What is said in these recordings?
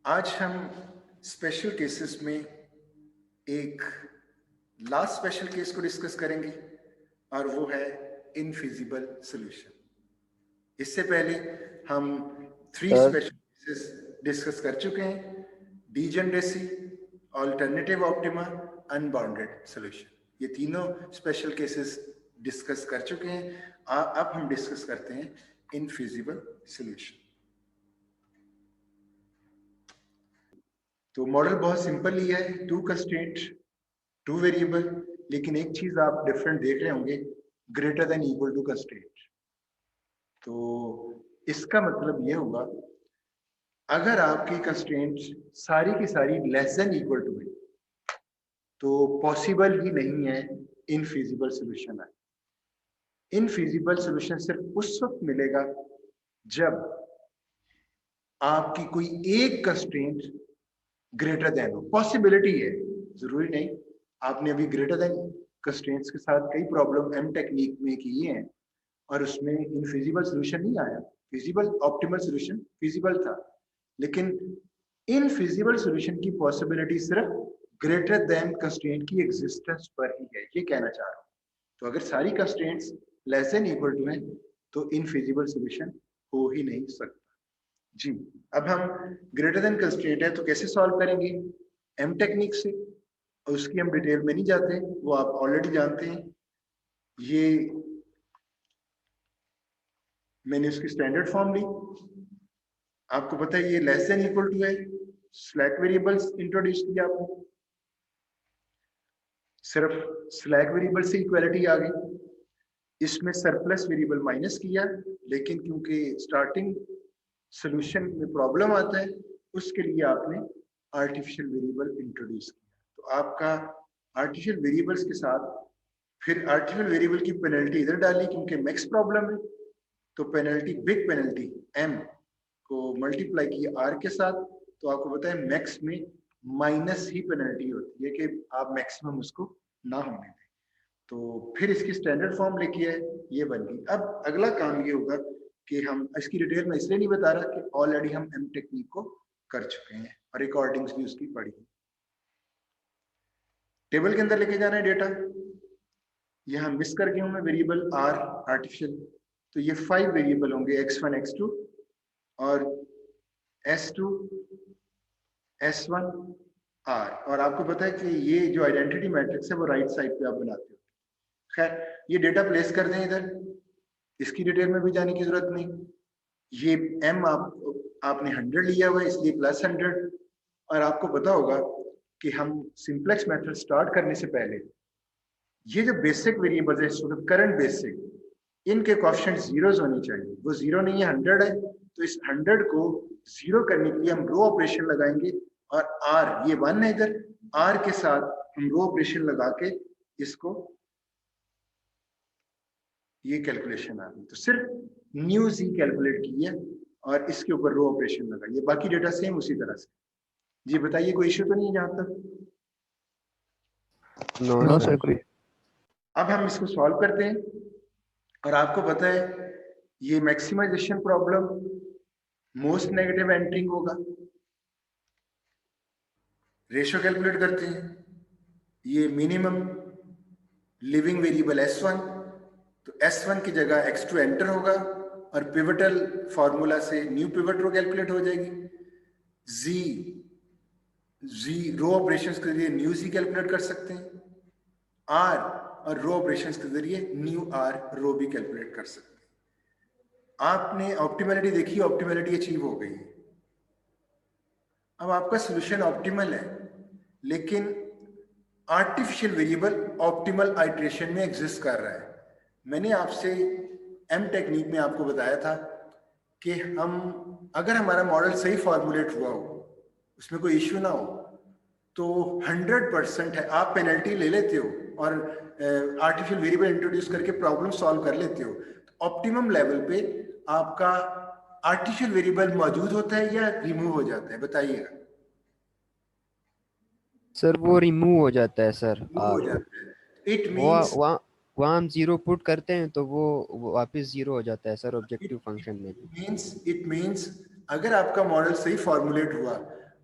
आज हम special cases में एक लास्ट स्पेशल केस को डिस्कस करेंगे और वो है इनफिजिबल सॉल्यूशन। इससे पहले हम 3 स्पेशल केसेस डिस्कस कर चुके हैं, degeneracy, alternative optima, unbounded solution. ये तीनों स्पेशल केसेस डिस्कस कर चुके हैं। अब हम डिस्कस करते हैं इनफिजिबल सॉल्यूशन। तो मॉडल बहुत सिंपल ही है, 2 कंस्ट्रेंट 2 वेरिएबल, लेकिन एक चीज आप डिफरेंट देख रहे होंगे, greater than equal to constraint. तो इसका मतलब ये होगा अगर आपकी कंस्ट्रेंट सारी की सारी लेस देन इक्वल टू है तो पॉसिबल ही नहीं है इनफिजिबल सॉल्यूशन है। इनफिजिबल सॉल्यूशन सिर्फ उस वक्त मिलेगा जब आपकी कोई एक कंस्ट्रेंट ग्रेटर देन हो। पॉसिबिलिटी है, जरूरी नहीं। आपने अभी ग्रेटर देन कंस्ट्रेंट्स के साथ कई प्रॉब्लम एम टेक्निक में की हैं और उसमें इनफिजिबल सॉल्यूशन नहीं आया। फिजिबल ऑप्टिमल सॉल्यूशन फिजिबल था, लेकिन इनफिजिबल सॉल्यूशन की पॉसिबिलिटी सिर्फ ग्रेटर देन कंस्ट्रेंट की एग्जिस्टेंस पर ही है, ये कहना चाह रहा हूं। तो अगर सारी constraints less than equal to हैं तो इनफिजिबल सॉल्यूशन हो ही नहीं सकता। जी, अब हम ग्रेटर देन कंस्ट्रेंट है तो कैसे सॉल्व करेंगे? एम टेक्निक से। उसकी हम डिटेल में नहीं जाते, वो आप ऑलरेडी जानते हैं। ये मैंने उसकी स्टैंडर्ड फॉर्म ली, आपको पता है ये लेस देन इक्वल टू है, स्लैक वेरिएबल्स इंट्रोड्यूस किया आपने, सिर्फ स्लैक वेरिएबल से इक्वालिटी आ गई। इसमें सरप्लस वेरिएबल माइनस किया, लेकिन क्योंकि स्टार्टिंग सॉल्यूशन में प्रॉब्लम आता है उसके लिए आपने आर्टिफिशियल वेरिएबल इंट्रोड्यूस किया। तो आपका आर्टिफिशियल वेरिएबल्स के साथ फिर आर्टिफिशियल वेरिएबल की पेनल्टी इधर डाली क्योंकि मैक्स प्रॉब्लम है, तो पेनल्टी बिग पेनल्टी एम को मल्टीप्लाई किया आर के साथ। तो आपको पता है मैक्स में माइनस ही पेनल्टी होती है कि आप मैक्सिमम उसको ना होने दें। तो फिर इसकी स्टैंडर्ड फॉर्म लिखी है, ये बन गई। अब अगला काम ये होगा कि हम इसकी डिटेल में इसलिए नहीं बता रहा कि ऑलरेडी हम एम टेक्निक को कर चुके हैं और रिकॉर्डिंग्स भी उसकी पढ़ी। टेबल के अंदर लेके जाना है डेटा। यहाँ मिस कर गया हूं मैं वेरिएबल आर आर्टिफिशियल, तो ये 5 वेरिएबल होंगे x1 x2 और s2 s1 r। और आपको पता है कि ये जो आइडेंटिटी मैट्रिक्स है वो राइट साइड पे आप बनाते हो। खैर, ये डेटा प्लेस कर दें इधर, इसकी डिटेल में भी जाने की जरूरत नहीं। ये m आपने 100 लिया हुआ है इसलिए +100। और आपको पता होगा कि हम सिंप्लेक्स मेथड स्टार्ट करने से पहले ये जो बेसिक वेरिएबल्स है करंट बेसिक, इनके कोएफिशिएंट जीरोस होने चाहिए। वो जीरो नहीं है, 100 है, तो इस 100 को जीरो करने के लिए हम रो ऑपरेशन लगाएंगे और r ये 1 है इधर, r के साथ हम रो ऑपरेशन लगा के इसको ये कैलकुलेशन आ गई। तो सिर्फ न्यू जी कैलकुलेट की है और इसके ऊपर रो ऑपरेशन लगाइए, बाकी डेटा सेम उसी तरह से। जी बताइए, कोई इश्यू तो नहीं है जहां तक? नो सर कोई। अब हम इसको सॉल्व करते हैं और आपको पता है ये maximization problem most negative entering होगा। रेशियो कैलकुलेट करते हैं, ये मिनिमम लिविंग वेरिएबल S1, तो S1 की जगह x2 एंटर होगा और पिवटल फॉर्मूला से न्यू पिवट रो कैलकुलेट हो जाएगी। जी रो ऑपरेशंस के जरिए न्यू जी कैलकुलेट कर सकते हैं, आर और रो ऑपरेशंस के जरिए न्यू आर रो भी कैलकुलेट कर सकते हैं। आपने ऑप्टिमलिटी देखी, ऑप्टिमलिटी अचीव हो गई। अब आपका सॉल्यूशन ऑप्टिमल है, लेकिन आर्टिफिशियल वेरिएबल ऑप्टिमल आइट्रेशन में एग्जिस्ट कर रहा है। मैंने आपसे एम टेक्निक में आपको बताया था कि हम अगर हमारा मॉडल सही फॉर्मुलेट हुआ हो, उसमें कोई इश्यू ना हो, तो 100% है आप पेनल्टी ले लेते हो और आर्टिफिशियल वेरिएबल इंट्रोड्यूस करके प्रॉब्लम सॉल्व कर लेते हो। तो ऑप्टिमम लेवल पे आपका आर्टिफिशियल वेरिएबल मौजूद होता है या रिमूव हो जाता है, बताइएगा। सर वो रिमूव हो जाता है सर। रिमूव हो जाता है। इट वो मीन्स वहाँ हम जीरो पुट करते हैं तो वो वापस जीरो हो जाता है सर ऑब्जेक्टिव फंक्शन में। इट मीन्स अगर आपका मॉडल सही फॉर्मुलेट हुआ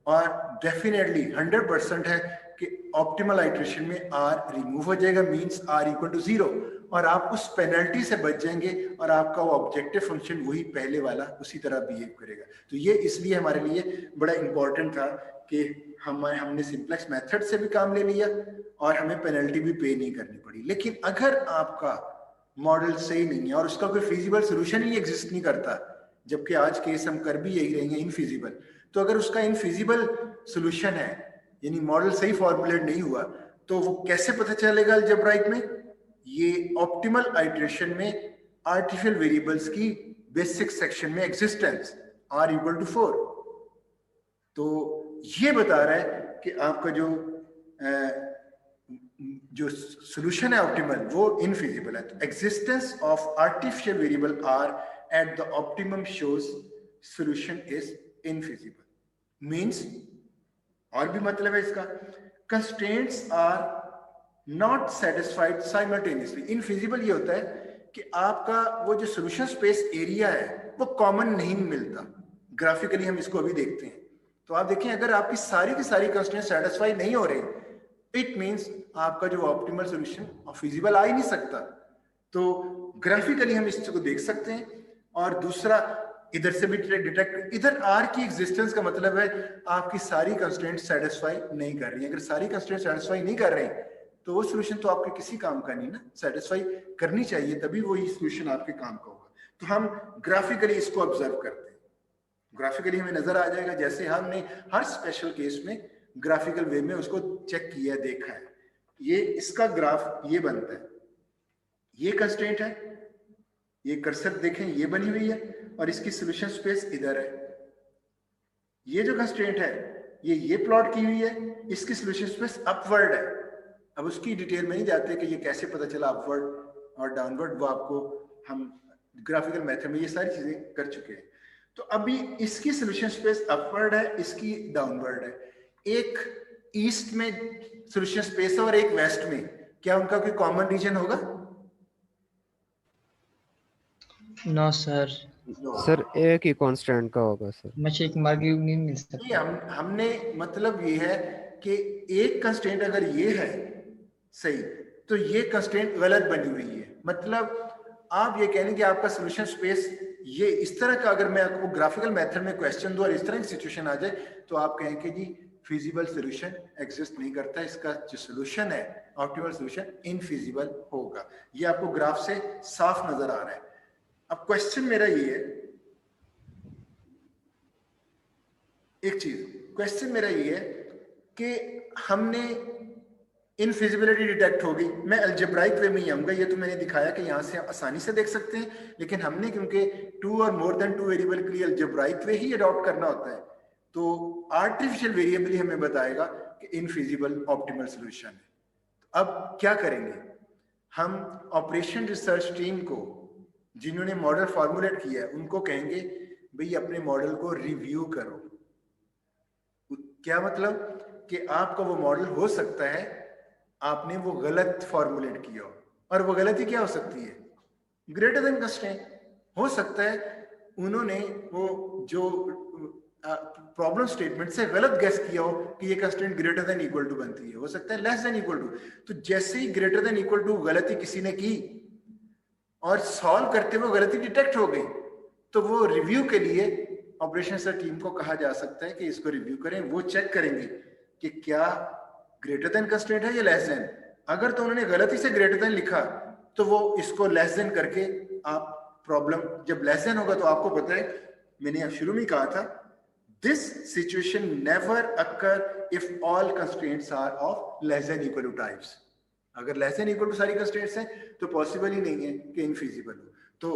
और डेफिनेटली 100% है कि ऑप्टिमल आइट्रेशन में आर रिमूव हो जाएगा, मींस आर इक्वल टू 0, और आप उस पेनल्टी से बच जाएंगे और आपका वो ऑब्जेक्टिव फंक्शन वही पहले वाला उसी तरह बिहेव करेगा। तो ये इसलिए हमारे लिए बड़ा इंपॉर्टेंट था कि हमने सिंपलेक्स मेथड से भी काम ले लिया और हमें पेनल्टी भी पे नहीं करनी पड़ी। लेकिन अगर आपका मॉडल सही नहीं है और उसका कोई फिजिबल सोल्यूशन ही एग्जिस्ट नहीं करता, जबकि आज केस हम कर भी यही रहेंगे इनफिजिबल, तो अगर उसका इनफिजिबल सोल्यूशन है यानी मॉडल सही फॉर्मुलेट नहीं हुआ, तो वो कैसे पता चलेगा अलजेब्राइक में? ये ऑप्टिमल आइट्रेशन में आर्टिफिशियल वेरिएबल्स की बेसिक सेक्शन में एग्जिस्टेंस r इक्वल टू 4, तो ये बता रहा है कि आपका जो सॉल्यूशन है ऑप्टिमल वो इनफिजिबल है। तो existence of artificial variable r at the optimum shows solution is infeasible. Means और भी मतलब है इसका, constraints are not satisfied simultaneously. Infeasible ये होता है कि आपका वो जो सॉल्यूशन स्पेस एरिया है वो कॉमन नहीं मिलता। ग्राफिकली हम इसको अभी देखते हैं। तो आप देखें, अगर आपकी सारी की सारी कंस्ट्रेंट्स सेटिस्फाई नहीं हो रहे, इट मींस आपका जो ऑप्टिमल सॉल्यूशन फिजिबल आ ही नहीं सकता। तो ग्राफिकली हम इसको देख सकते हैं। और दूसरा, इधर से भी डिटेक्ट, इधर आर की एग्जिस्टेंस का मतलब है आपकी सारी कंस्ट्रेंट सेटिस्फाई नहीं कर रही। अगर सारी कंस्ट्रेंट सेटिस्फाई नहीं कर रही तो वो सॉल्यूशन तो आपके किसी काम का नहीं ना, सेटिस्फाई करनी चाहिए तभी वही सॉल्यूशन आपके काम का होगा। तो हम ग्राफिकली इसको ऑब्जर्व करते हैं। ग्राफिकली हमें नजर आ जाएगा, जैसे हमने हर स्पेशल केस में ग्राफिकल वे में उसको चेक किया, देखा है। ये इसका ग्राफ ये बनता है, ये कंस्ट्रेंट है, ये कर्सर देखें ये बनी हुई है और इसकी सॉल्यूशन स्पेस इधर है। ये जो कंस्ट्रेंट है ये प्लॉट की हुई है, इसकी सॉल्यूशन स्पेस अपवर्ड है। अब उसकी डिटेल में नहीं जाते कि ये कैसे पता चला अपवर्ड और डाउनवर्ड, वो आपको हम ग्राफिकल मेथड में ये सारी चीजें कर चुके हैं। तो अभी इसकी सॉल्यूशन स्पेस अपवर्ड है, इसकी डाउनवर्ड है। एक ईस्ट में सॉल्यूशन स्पेस है और एक वेस्ट में, क्या उनका कोई कॉमन रीजन होगा? No sir. सर एक ही कांस्टेंट का होगा सर। मुझे एक मार्ग नहीं मिल सकता। हमने मतलब ये है कि एक कंस्ट्रेंट अगर ये है सही, तो ये कंस्ट्रेंट गलत बनी हुई है। मतलब आप ये कहेंगे कि आपका सॉल्यूशन स्पेस ये इस तरह का, अगर मैं आपको ग्राफिकल मेथड में क्वेश्चन दूं और इस तरह की सिचुएशन आ जाए, तो आप कहेंगे जी फिजिबल सॉल्यूशन एग्जिस्ट नहीं करता, इसका जो सॉल्यूशन है ऑप्टिमल सॉल्यूशन इनफिजिबल होगा। ये आपको ग्राफ से साफ नजर आ रहा है। अब क्वेश्चन मेरा ये है, एक चीज क्वेश्चन मेरा ये है कि हमने इनफिजिबिलिटी डिटेक्ट होगी, मैं अलजेब्राइक वे में ही आऊंगा। ये तो मैंने दिखाया कि यहां से आप आसानी से देख सकते हैं, लेकिन हमने क्योंकि 2 और मोर देन 2 वेरिएबल के लिए अलजेब्राइक वे ही अडॉप्ट करना होता है, तो आर्टिफिशियल वेरिएबल ही हमें बताएगा कि इनफिजिबल ऑप्टिमल सॉल्यूशन है। तो अब क्या करेंगे हम? ऑपरेशन रिसर्च टीम को, जिन्होंने मॉडल फॉर्मुलेट किया है, उनको कहेंगे भाई अपने मॉडल को रिव्यू करो। क्या मतलब कि आपका वो मॉडल हो सकता है आपने वो गलत फॉर्मुलेट किया हो, और वो गलती क्या हो सकती है? ग्रेटर देन कंस्ट्रेंट हो सकता है। उन्होंने वो जो प्रॉब्लम स्टेटमेंट से गलत गेस किया हो कि ये constraint greater than equal to बनती है, हो सकता है लेस देन इक्वल टू। तो जैसे ही ग्रेटर देन इक्वल टू गलती किसी ने की और सॉल्व करते हुए गलती डिटेक्ट हो गई, तो वो रिव्यू के लिए ऑपरेशन सर टीम को कहा जा सकता है कि इसको रिव्यू करें। वो चेक करेंगे कि क्या ग्रेटर देन कंस्ट्रेंट है या लेस देन। अगर तो उन्होंने गलती से ग्रेटर देन लिखा, तो वो इसको लेस देन करके आप प्रॉब्लम, जब लेस देन होगा तो आपको पता है, मैंने अब शुरू में कहा था, this situation never occur if all constraints are of less than equal to types. अगर लेस देन इक्वल टू सारी कंस्ट्रेंट्स हैं तो पॉसिबल ही नहीं है कि इनफिजिबल हो। तो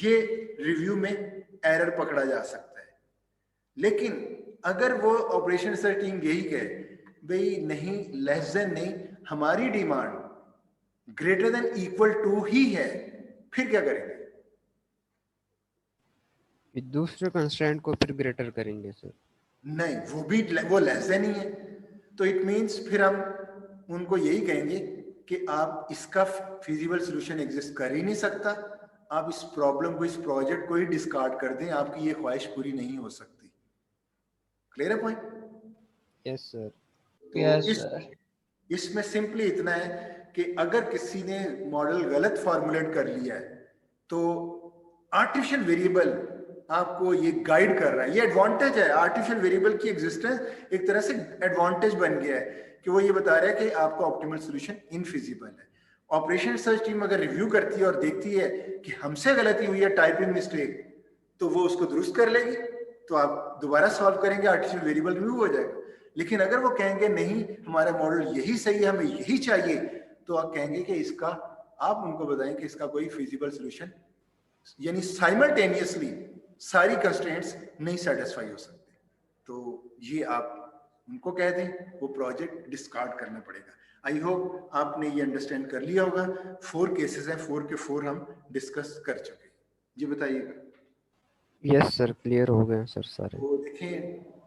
ये रिव्यू में एरर पकड़ा जा सकता है। लेकिन अगर वो ऑपरेशन रिसर्च टीम यही कहे भाई नहीं, लेस देन नहीं, हमारी demand greater than equal to ही है, फिर क्या करेंगे? दूसरे कंस्ट्रेंट को फिर ग्रेटर करेंगे सर। नहीं, वो लेस देन ही है, तो इट मींस फिर हम उनको यही कहेंगे कि आप इसका फिजिबल सॉल्यूशन एग्जिस्ट कर ही नहीं सकता, आप इस प्रॉब्लम को, इस प्रोजेक्ट को ही डिस्कार्ड कर दें, आपकी ये ख्वाहिश पूरी नहीं हो सकती। क्लियर है पॉइंट? Yes sir. तो यस इस सर। इसमें सिंपली इतना है कि अगर किसी ने मॉडल गलत फॉर्मुलेट कर लिया है तो आर्टिफिशियल वेरिएबल आपको ये गाइड कर रहा है। ये एडवांटेज है, आर्टिफिशियल वेरिएबल की एग्जिस्टेंस एक तरह से एडवांटेज बन गया है कि वो ये बता रहा है कि आपका ऑप्टिमल सॉल्यूशन इनफिजिबल है। ऑपरेशन रिसर्च टीम अगर रिव्यू करती है और देखती है कि हमसे गलती हुई है, टाइपिंग मिस्टेक, तो वो उसको दुरुस्त कर लेगी, तो आप दोबारा सॉल्व करेंगे, आर्टिफिशियल वेरिएबल रिमूव हो जाएगा। लेकिन अगर वो कहेंगे नहीं हमारा मॉडल यही सही है, हमें यही चाहिए, तो आप कहेंगे कि इसका, आप उनको बताएं कि इसका कोई फिजिबल सॉल्यूशन, यानी साइमल्टेनियसली सारी कंस्ट्रेंट्स नहीं सेटिस्फाई हो सकते, तो ये आप उनको कह दें, वो प्रोजेक्ट डिस्कार्ड करना पड़ेगा। आई होप आपने ये अंडरस्टैंड कर लिया होगा। 4 केसेस हैं, 4 के 4 हम डिस्कस कर चुके हैं। जी बताइएगा। यस सर, क्लियर हो गए सर सारे। तो देखें